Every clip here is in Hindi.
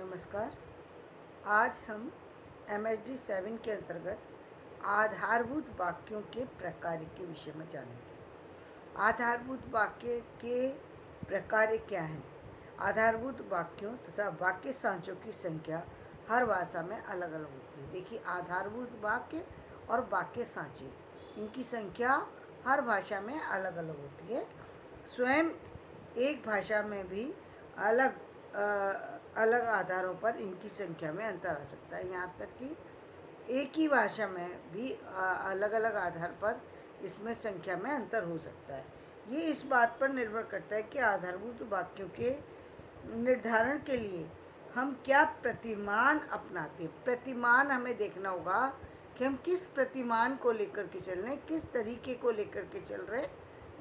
नमस्कार। आज हम MHD 7 के अंतर्गत आधारभूत वाक्यों के प्रकार के विषय में जानेंगे। आधारभूत वाक्य के प्रकार क्या हैं? आधारभूत वाक्यों तथा वाक्य सांचों की संख्या हर भाषा में अलग अलग होती है। देखिए, आधारभूत वाक्य और वाक्य सांचे, इनकी संख्या हर भाषा में अलग अलग होती है। स्वयं एक भाषा में भी अलग अलग आधारों पर इनकी संख्या में अंतर आ सकता है। यहाँ तक कि एक ही भाषा में भी अलग अलग आधार पर इसमें संख्या में अंतर हो सकता है। ये इस बात पर निर्भर करता है कि आधारभूत वाक्यों के निर्धारण के लिए हम क्या प्रतिमान अपनाते हैं। प्रतिमान हमें देखना होगा कि हम किस प्रतिमान को लेकर के चल रहे हैं, किस तरीके को लेकर के चल रहे हैं,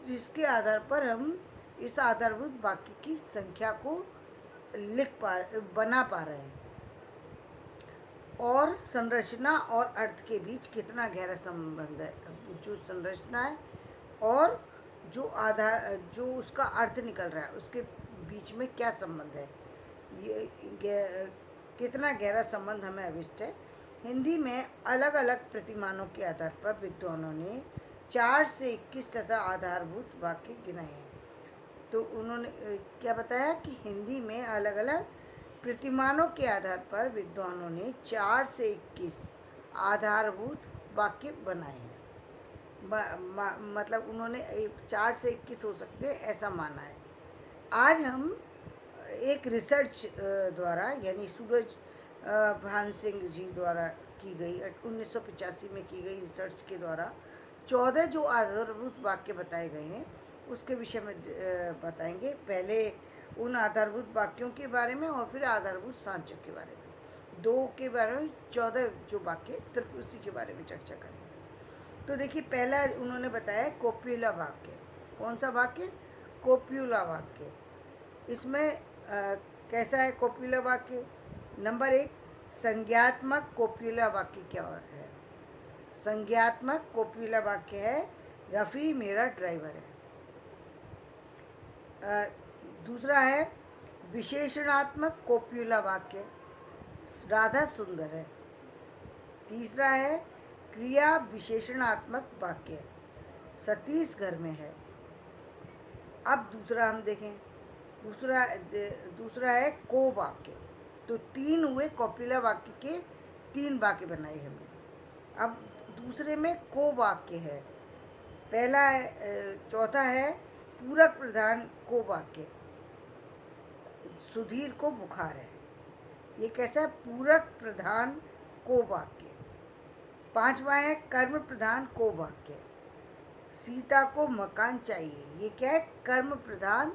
जिसके आधार पर हम इस आधारभूत वाक्य की संख्या को बना पा रहे हैं। और संरचना और अर्थ के बीच कितना गहरा संबंध है। जो संरचना है और जो उसका अर्थ निकल रहा है, उसके बीच में क्या संबंध है, ये कितना गहरा संबंध हमें अविष्ट है। हिंदी में अलग अलग प्रतिमानों के आधार पर विद्वानों ने 4 से 21 तथा आधारभूत वाक्य गिनाए हैं। तो उन्होंने क्या बताया कि हिंदी में अलग अलग प्रतिमानों के आधार पर विद्वानों ने 4 से 21 आधारभूत वाक्य बनाए हैं। मतलब उन्होंने 4 से 21 हो सकते हैं, ऐसा माना है। आज हम एक रिसर्च द्वारा, यानी सूरज भान सिंह जी द्वारा की गई 1985 में की गई रिसर्च के द्वारा 14 जो आधारभूत वाक्य बताए गए हैं, उसके विषय में बताएंगे। पहले उन आधारभूत वाक्यों के बारे में और फिर आधारभूत सांचों के बारे में। 2 के बारे में 14 जो वाक्य, सिर्फ उसी के बारे में चर्चा करेंगे। तो देखिए, पहला उन्होंने बताया कोप्युला वाक्य। कौन सा वाक्य? कोप्युला वाक्य। इसमें कैसा है कोप्युला वाक्य? नंबर 1, संज्ञात्मक कोप्युला वाक्य क्या है? संज्ञात्मक कोप्युला वाक्य है रफ़ी मेरा ड्राइवर है। दूसरा है विशेषणात्मक कोप्युला वाक्य, राधा सुंदर है। तीसरा है क्रिया विशेषणात्मक वाक्य, सतीश घर में है। अब दूसरा हम देखें, दूसरा है को वाक्य। तो 3 हुए कोप्युला वाक्य के, 3 वाक्य बनाए हमने। अब दूसरे में को वाक्य है। पहला है, चौथा है पूरक प्रधान को वाक्य, सुधीर को बुखार है। ये कैसा है? पूरक प्रधान को वाक्य। 5वां है कर्म प्रधान को वाक्य, सीता को मकान चाहिए। ये क्या है? कर्म प्रधान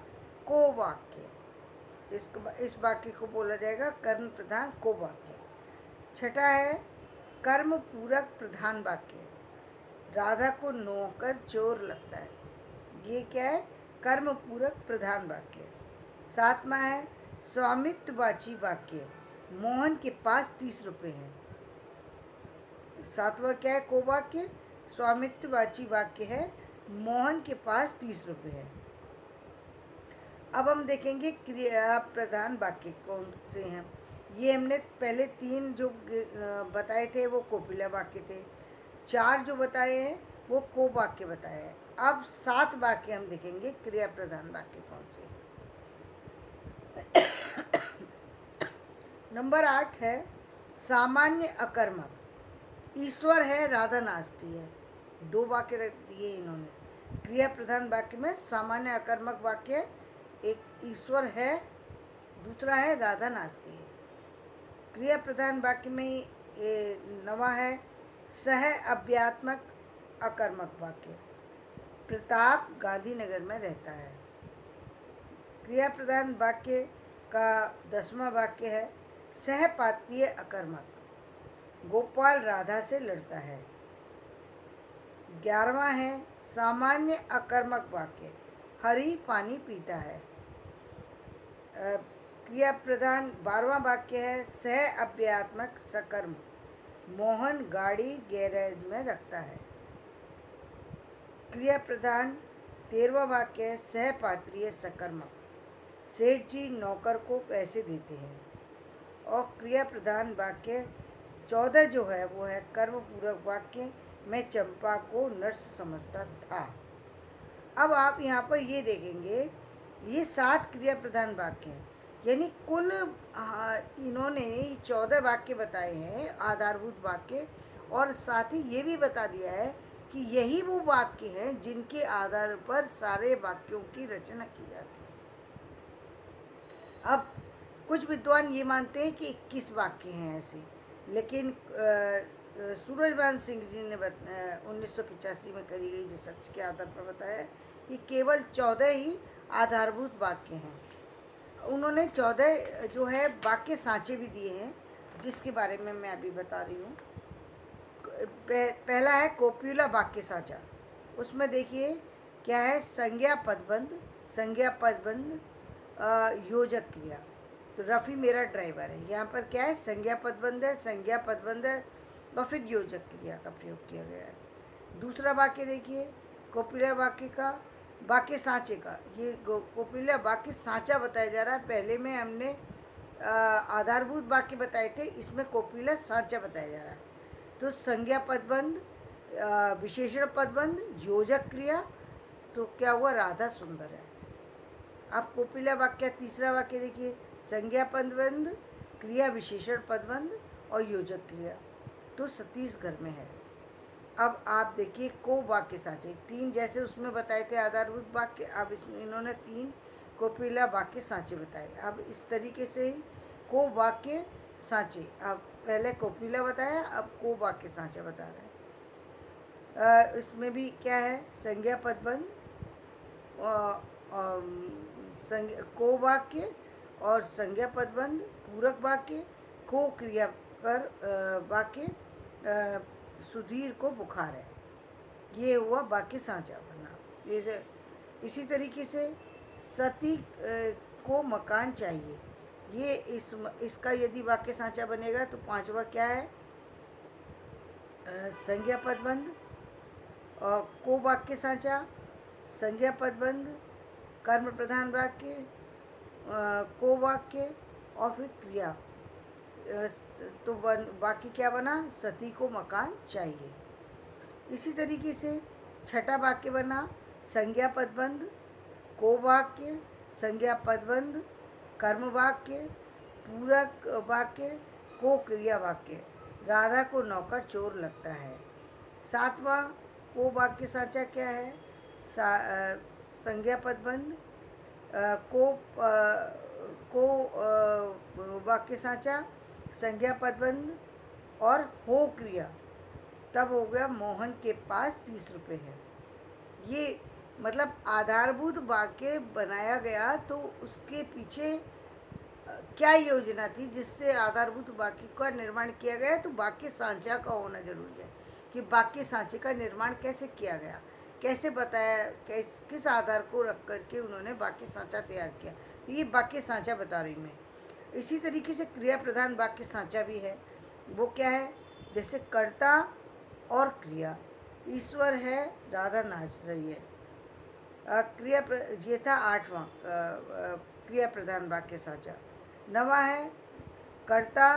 को वाक्य। इस वाक्य को बोला जाएगा कर्म प्रधान को वाक्य। 6ठा है कर्म पूरक प्रधान वाक्य, राधा को नौकर चोर लगता है। ये क्या है? कर्म पूरक प्रधान वाक्य। 7वां है स्वामित्ववाची वाक्य, मोहन के पास 30 रुपये हैं। 7वां क्या है? को वाक्य, स्वामित्ववाची वाक्य है, मोहन के पास 30 रुपये है। अब हम देखेंगे क्रिया प्रधान वाक्य कौन से हैं। ये हमने पहले 3 जो बताए थे वो कोप्युला वाक्य थे। 4 जो बताए हैं वो को वाक्य बताए हैं। अब 7 वाक्य हम देखेंगे क्रिया प्रधान वाक्य कौन से। नंबर 8 है सामान्य अकर्मक, ईश्वर है राधा नाचती है। 2 वाक्य रख दिए इन्होंने। क्रिया प्रधान वाक्य में सामान्य अकर्मक वाक्य, एक ईश्वर है, दूसरा है राधा नाचती है। क्रिया प्रधान वाक्य में 9वां है सह अव्ययात्मक अकर्मक वाक्य, प्रताप गांधीनगर में रहता है। क्रिया प्रधान वाक्य का 10वां वाक्य है सहपात्रीय अकर्मक, गोपाल राधा से लड़ता है। 11वां है सामान्य अकर्मक वाक्य, हरि पानी पीता है। क्रिया प्रधान 12वां वाक्य है सह अव्ययात्मक सकर्म, मोहन गाड़ी गैरेज में रखता है। क्रिया प्रधान 13वां वाक्य है सहपात्रीय सकर्मक, सेठ जी नौकर को पैसे देते हैं। और क्रिया प्रधान वाक्य 14 जो है वो है कर्म पूरक वाक्य, मैं चंपा को नर्स समझता था। अब आप यहाँ पर ये देखेंगे, ये 7 क्रिया प्रधान वाक्य हैं, यानी कुल इन्होंने 14 वाक्य बताए हैं आधारभूत वाक्य, और साथ ही ये भी बता दिया है कि यही वो वाक्य हैं जिनके आधार पर सारे वाक्यों की रचना की जाती है। अब कुछ विद्वान ये मानते हैं कि 21 वाक्य हैं ऐसे, लेकिन सूरजभान सिंह जी ने 1985 में करी गई रिसर्च के आधार पर बताया कि केवल 14 ही आधारभूत वाक्य हैं। उन्होंने 14 जो है वाक्य सांचे भी दिए हैं, जिसके बारे में मैं अभी बता रही हूँ। पहला है कोप्युला वाक्य सांचा। उसमें देखिए क्या है, संज्ञा पदबंध, संज्ञा पदबंध योजक क्रिया। तो रफ़ी मेरा ड्राइवर है, यहाँ पर क्या है, संज्ञा पदबंध है, संज्ञा पदबंध है और फिर योजक क्रिया का प्रयोग किया गया है। दूसरा वाक्य देखिए कोपिला वाक्य का, वाक्य सांचे का, ये कोपिला वाक्य सांचा बताया जा रहा है। पहले में हमने आधारभूत वाक्य बताए थे, इसमें कोपिला सांचा बताया जा रहा है। तो संज्ञा पदबंध, विशेषण पदबंध, योजक क्रिया, तो क्या हुआ, राधा सुंदर है। अब कोपिला वाक्य तीसरा वाक्य देखिए, संज्ञा पदबंध, क्रिया विशेषण पदबंध और योजक क्रिया, तो सतीश घर में है। अब आप देखिए को वाक्य सांचे, 3 जैसे उसमें बताए थे आधारभूत वाक्य, अब इसमें इन्होंने 3 कोपिला वाक्य सांचे बताए। अब इस तरीके से ही को वाक्य सांचे, अब पहले कोपिला बताया, अब को वाक्य सांचा बता रहे हैं। इसमें भी क्या है, संज्ञा पदबंध, को वाक्य और संज्ञा पदबंध, पूरक वाक्य, को क्रिया पर वाक्य, सुधीर को बुखार है, ये हुआ वाक्य सांचा बना। ये इसी तरीके से सती को मकान चाहिए, ये इसका यदि वाक्य सांचा बनेगा तो 5वां क्या है, संज्ञा पदबंध और को वाक्य सांचा, संज्ञा पदबंध, कर्म प्रधान वाक्य, को वाक्य और फिर क्रिया। तो वाक्य क्या बना, सती को मकान चाहिए। इसी तरीके से छठा वाक्य बना संज्ञा पदबंध, को वाक्य, संज्ञा पदबंध, कर्म वाक्य, पूरक वाक्य, को क्रिया वाक्य, राधा को नौकर चोर लगता है। 7वां को वाक्य सांचा क्या है, संज्ञा पदबंध, को वाक्य सांचा, संज्ञा पदबंध और हो क्रिया, तब हो गया मोहन के पास 30 रुपये है। ये मतलब आधारभूत वाक्य बनाया गया, तो उसके पीछे क्या योजना थी जिससे आधारभूत वाक्य का निर्माण किया गया, तो वाक्य सांचा का होना जरूरी है कि वाक्य सांचे का निर्माण कैसे किया गया, कैसे बताया, किस आधार को रख करके उन्होंने वाक्य सांचा तैयार किया। तो ये वाक्य सांचा बता रही मैं। इसी तरीके से क्रिया प्रधान वाक्य सांचा भी है, वो क्या है, जैसे कर्ता और क्रिया, ईश्वर है, राधा नाच रही है। ये था 8वां क्रिया प्रधान वाक्य सांचा। 9वां है कर्ता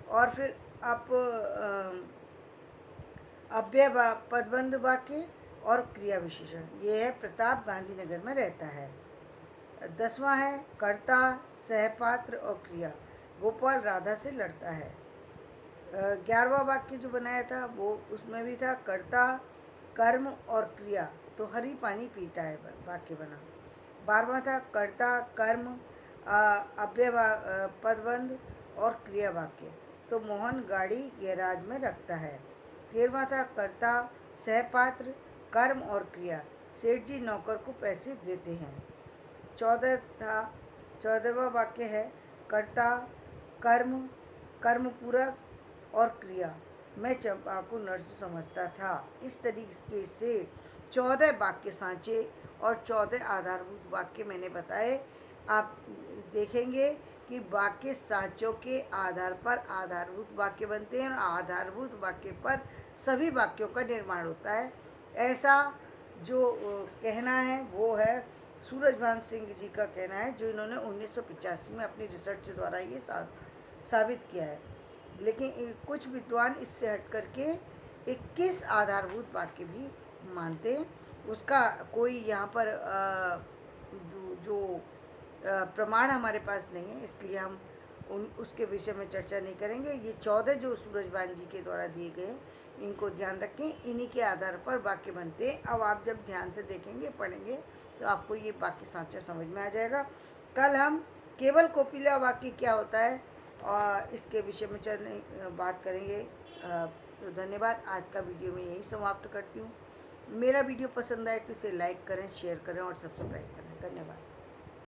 और फिर अव्यय पदबंध वाक्य और क्रिया विशेषण, ये है प्रताप गांधीनगर में रहता है। 10वां है कर्ता, सहपात्र और क्रिया, गोपाल राधा से लड़ता है। 11वां वाक्य जो बनाया था वो उसमें भी था कर्ता, कर्म और क्रिया, तो हरी पानी पीता है, वाक्य बना। 12वां था कर्ता, कर्म, अव्यय पदबंध और क्रिया वाक्य, तो मोहन गाड़ी गैराज में रखता है। 13वां था कर्ता, सहपात्र, कर्म और क्रिया, सेठ जी नौकर को पैसे देते हैं। 14वां वाक्य है कर्ता, कर्म, कर्म पूरक और क्रिया, मैं चंपा को नर्स समझता था। इस तरीके से 14 वाक्य सांचे और 14 आधारभूत वाक्य मैंने बताए। आप देखेंगे कि वाक्य सांचों के आधार पर आधारभूत वाक्य बनते हैं और आधारभूत वाक्य पर सभी वाक्यों का निर्माण होता है। ऐसा जो कहना है वो है सूरजभान सिंह जी का कहना है, जो इन्होंने 1985 में अपनी रिसर्च द्वारा ये साबित किया है। लेकिन कुछ विद्वान इससे हट करके 21 आधारभूत वाक्य भी मानते हैं। उसका कोई यहाँ पर जो प्रमाण हमारे पास नहीं है, इसलिए हम उसके विषय में चर्चा नहीं करेंगे। ये 14 जो सूरजभान जी के द्वारा दिए गए, इनको ध्यान रखें, इन्हीं के आधार पर वाक्य बनते हैं। अब आप जब ध्यान से देखेंगे, पढ़ेंगे, तो आपको ये वाक्य सांचा समझ में आ जाएगा। कल हम केवल कोपिला वाक्य क्या होता है और इसके विषय में बात करेंगे। तो धन्यवाद। आज का वीडियो मैं यही समाप्त करती हूँ। मेरा वीडियो पसंद आए तो इसे लाइक करें, शेयर करें और सब्सक्राइब करें। धन्यवाद।